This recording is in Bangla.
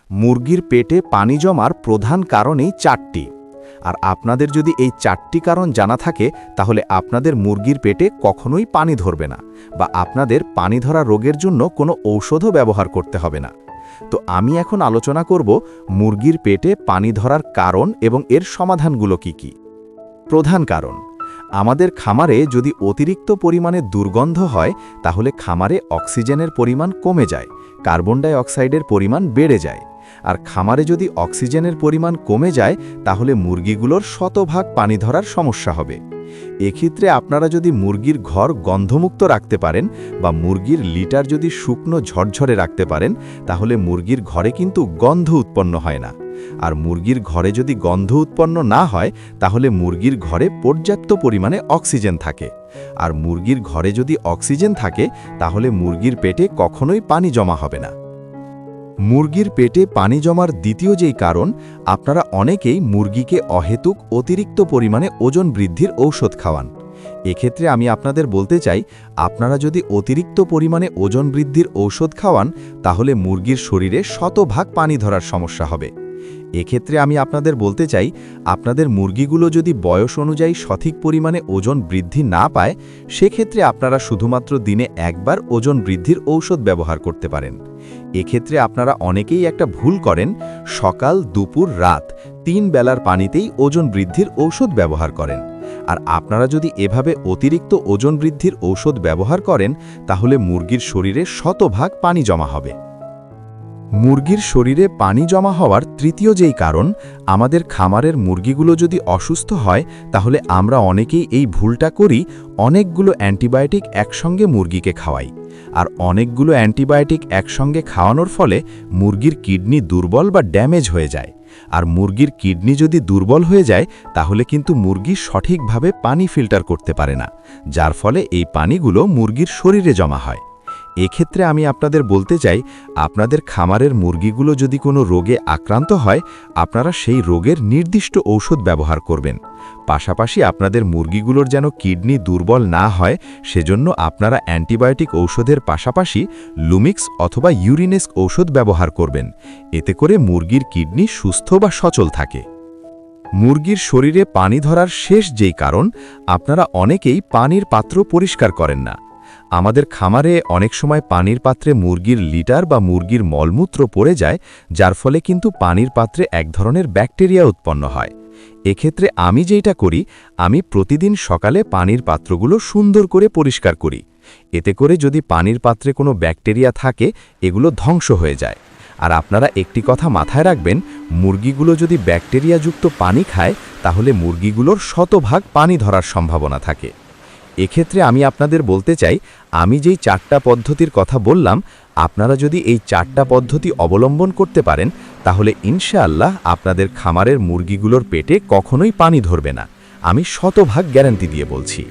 মুরগির পেটে পানি জমার প্রধান কারণই 4টি। আর আপনাদের যদি এই 4টি কারণ জানা থাকে তাহলে আপনাদের মুরগির পেটে কখনোই পানি ধরবে না বা আপনাদের পানি ধরা রোগের জন্য কোনো ঔষধও ব্যবহার করতে হবে না। তো আমি এখন আলোচনা করব মুরগির পেটে পানি ধরার কারণ এবং এর সমাধানগুলো কি কি। প্রধান কারণ, আমাদের খামারে যদি অতিরিক্ত পরিমাণে দুর্গন্ধ হয় তাহলে খামারে অক্সিজেনের পরিমাণ কমে যায়, কার্বন ডাই অক্সাইডের পরিমাণ বেড়ে যায়। আর খামারে যদি অক্সিজেনের পরিমাণ কমে যায় তাহলে মুরগিগুলোর শতভাগ পানি ধরার সমস্যা হবে। এক্ষেত্রে আপনারা যদি মুরগির ঘর গন্ধমুক্ত রাখতে পারেন বা মুরগির লিটার যদি শুকনো ঝরঝরে রাখতে পারেন তাহলে মুরগির ঘরে কিন্তু গন্ধ উৎপন্ন হয় না। আর মুরগির ঘরে যদি গন্ধ উৎপন্ন না হয় তাহলে মুরগির ঘরে পর্যাপ্ত পরিমাণে অক্সিজেন থাকে। আর মুরগির ঘরে যদি অক্সিজেন থাকে তাহলে মুরগির পেটে কখনোই পানি জমা হবে না। মুরগির পেটে পানি জমার দ্বিতীয় যেই কারণ, আপনারা অনেকেই মুরগিকে অহেতুক অতিরিক্ত পরিমাণে ওজন বৃদ্ধির ঔষধ খাওয়ান। এক্ষেত্রে আমি আপনাদের বলতে চাই, আপনারা যদি অতিরিক্ত পরিমাণে ওজন বৃদ্ধির ঔষধ খাওয়ান তাহলে মুরগির শরীরে শতভাগ পানি ধরার সমস্যা হবে। এক্ষেত্রে আমি আপনাদের বলতে চাই, আপনাদের মুরগিগুলো যদি বয়স অনুযায়ী সঠিক পরিমাণে ওজন বৃদ্ধি না পায় সেক্ষেত্রে আপনারা শুধুমাত্র দিনে একবার ওজন বৃদ্ধির ঔষধ ব্যবহার করতে পারেন। এক্ষেত্রে আপনারা অনেকেই একটা ভুল করেন, সকাল দুপুর রাত 3 বেলার পানিতেই ওজন বৃদ্ধির ঔষধ ব্যবহার করেন। আর আপনারা যদি এভাবে অতিরিক্ত ওজন বৃদ্ধির ঔষধ ব্যবহার করেন তাহলে মুরগির শরীরে শতভাগ পানি জমা হবে। মুরগির শরীরে পানি জমা হওয়ার তৃতীয় যেই কারণ, আমাদের খামারের মুরগিগুলো যদি অসুস্থ হয় তাহলে আমরা অনেকেই এই ভুলটা করি, অনেকগুলো অ্যান্টিবায়োটিক একসঙ্গে মুরগিকে খাওয়াই। আর অনেকগুলো অ্যান্টিবায়োটিক একসঙ্গে খাওয়ানোর ফলে মুরগির কিডনি দুর্বল বা ড্যামেজ হয়ে যায়। আর মুরগির কিডনি যদি দুর্বল হয়ে যায় তাহলে কিন্তু মুরগি সঠিকভাবে পানি ফিল্টার করতে পারে না, যার ফলে এই পানিগুলো মুরগির শরীরে জমা হয়। এক্ষেত্রে আমি আপনাদের বলতে চাই, আপনাদের খামারের মুরগিগুলো যদি কোনো রোগে আক্রান্ত হয় আপনারা সেই রোগের নির্দিষ্ট ঔষধ ব্যবহার করবেন। পাশাপাশি আপনাদের মুরগিগুলোর যেন কিডনি দুর্বল না হয় সেজন্য আপনারা অ্যান্টিবায়োটিক ঔষধের পাশাপাশি লুমিক্স অথবা ইউরিনেক্স ঔষধ ব্যবহার করবেন। এতে করে মুরগির কিডনি সুস্থ বা সচল থাকে। মুরগির শরীরে পানি ধরার শেষ যেই কারণ, আপনারা অনেকেই পানির পাত্র পরিষ্কার করেন না। আমাদের খামারে অনেক সময় পানির পাত্রে মুরগির লিটার বা মুরগির মলমূত্র পড়ে যায়, যার ফলে কিন্তু পানির পাত্রে এক ধরনের ব্যাকটেরিয়া উৎপন্ন হয়। এক্ষেত্রে আমি যেটা করি, আমি প্রতিদিন সকালে পানির পাত্রগুলো সুন্দর করে পরিষ্কার করি। এতে করে যদি পানির পাত্রে কোনো ব্যাকটেরিয়া থাকে এগুলো ধ্বংস হয়ে যায়। আর আপনারা একটি কথা মাথায় রাখবেন, মুরগিগুলো যদি ব্যাকটেরিয়াযুক্ত পানি খায় তাহলে মুরগিগুলোর শতভাগ পানি ধরার সম্ভাবনা থাকে। এক্ষেত্রে আমি আপনাদের বলতে চাই, আমি যেই 4টা পদ্ধতির কথা বললাম আপনারা যদি এই 4টা পদ্ধতি অবলম্বন করতে পারেন তাহলে ইনশাআল্লাহ আপনাদের খামারের মুরগিগুলোর পেটে কখনোই পানি ধরবে না। আমি শতভাগ গ্যারান্টি দিয়ে বলছি।